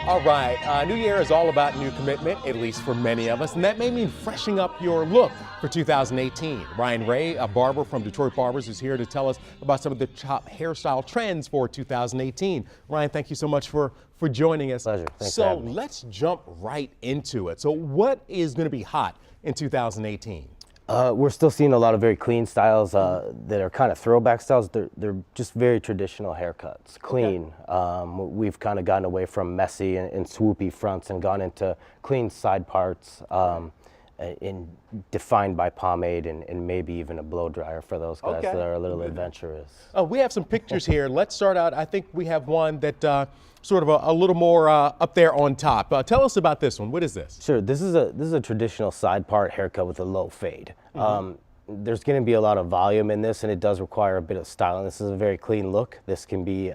All right, New Year is all about new commitment, at least for many of us, and that may mean freshening up your look for 2018. Ryan Ray, a barber from Detroit Barbers, is here to tell us about some of the top hairstyle trends for 2018. Ryan, thank you so much for joining us. Pleasure. Thanks so for having me. let's jump right into it. So what is going to be hot in 2018? We're still seeing a lot of very clean styles that are kind of throwback styles. They're just very traditional haircuts, clean. Okay. We've kind of gotten away from messy and swoopy fronts and gone into clean side parts, defined by pomade and maybe even a blow dryer for those guys that are a little adventurous. We have some pictures here. Let's start out. I think we have one that sort of a little more up there on top. Tell us about this one. What is this? Sure. This is a traditional side part haircut with a low fade. There's going to be a lot of volume in this, and it does require a bit of style. And this is a very clean look. This can be,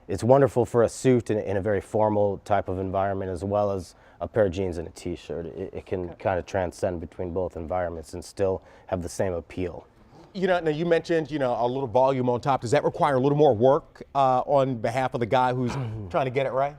it's wonderful for a suit in a very formal type of environment, as well as a pair of jeans and a t-shirt. It can kind of transcend between both environments and still have the same appeal. You know, now you mentioned, a little volume on top. Does that require a little more work on behalf of the guy who's trying to get it right?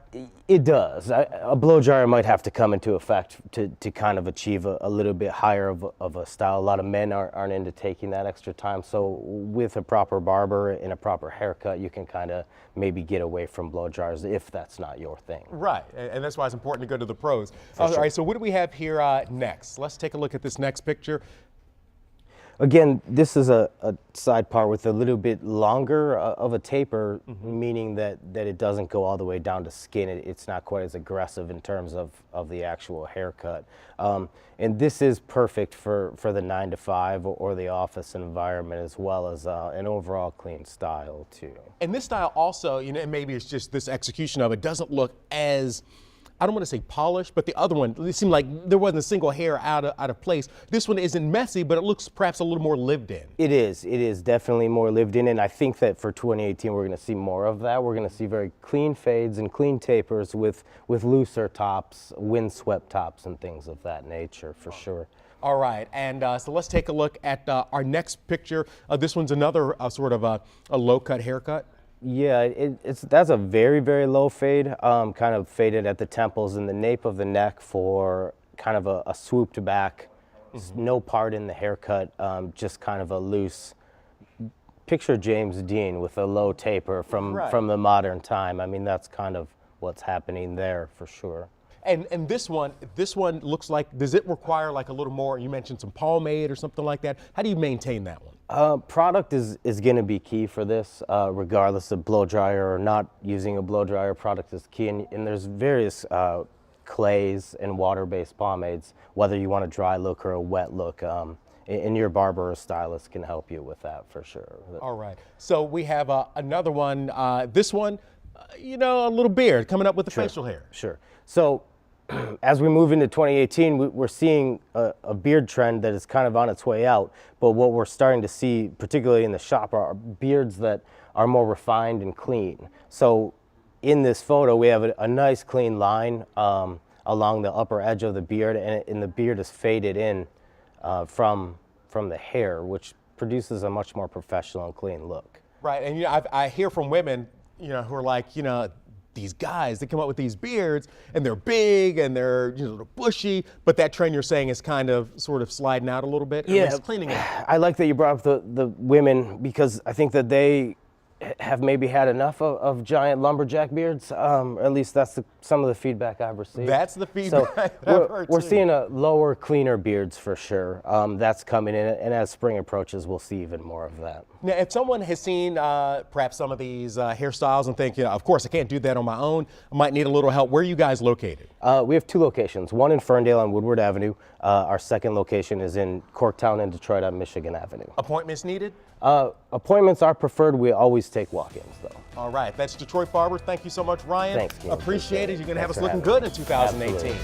It does. A blow dryer might have to come into effect to kind of achieve a little bit higher of a style. A lot of men aren't into taking that extra time. So with a proper barber and a proper haircut, you can kind of maybe get away from blow dryers if that's not your thing. Right, and that's why it's important to go to the pros. All right, so what do we have here next? Let's take a look at this next picture. Again, this is a side part with a little bit longer of a taper, meaning that it doesn't go all the way down to skin. It's not quite as aggressive in terms of the actual haircut. And this is perfect for the 9-to-5 or the office environment, as well as an overall clean style too. And this style also, and maybe it's just this execution of it, doesn't look as, I don't want to say polished, but the other one, it seemed like there wasn't a single hair out of place. This one isn't messy, but it looks perhaps a little more lived in. It is definitely more lived in, and I think that for 2018 we're going to see more of that. We're going to see very clean fades and clean tapers with looser tops, windswept tops, and things of that nature for sure. All right, and so let's take a look at our next picture. This one's another sort of a low-cut haircut. Yeah, that's a very, very low fade, kind of faded at the temples and the nape of the neck for kind of a swooped back, no part in the haircut, just kind of a loose. Picture James Dean with a low taper from the modern time. I mean, that's kind of what's happening there for sure. And this one looks like, does it require like a little more, you mentioned some pomade or something like that? How do you maintain that one? Product is going to be key for this, regardless of blow dryer or not using a blow dryer. Product is key, and there's various clays and water-based pomades, whether you want a dry look or a wet look. And your barber or stylist can help you with that for sure. All right. So we have another one. This one, a little beard coming up with the facial hair. Sure. So as we move into 2018, we're seeing a beard trend that is kind of on its way out, but what we're starting to see, particularly in the shop, are beards that are more refined and clean. So in this photo, we have a nice clean line along the upper edge of the beard, and the beard is faded in from the hair, which produces a much more professional and clean look. Right, and I hear from women, who are like, these guys, they come up with these beards and they're big and they're bushy, but that trend you're saying is kind of sort of sliding out a little bit. Yeah, it's cleaning it. I like that you brought up the women, because I think that they have maybe had enough of giant lumberjack beards. At least that's some of the feedback I've received. That's the feedback we're seeing a lower, cleaner beards for sure. That's coming in, and as spring approaches, we'll see even more of that. Now, if someone has seen perhaps some of these hairstyles and think, of course, I can't do that on my own, I might need a little help, where are you guys located? We have two locations, one in Ferndale on Woodward Avenue. Our second location is in Corktown and Detroit on Michigan Avenue. Appointments needed? Appointments are preferred. We always take walk-ins, though. All right. That's Detroit Barbers. Thank you so much, Ryan. Thanks, Ken. Appreciate it. You're going to have us Thanks for looking having good in 2018. Absolutely.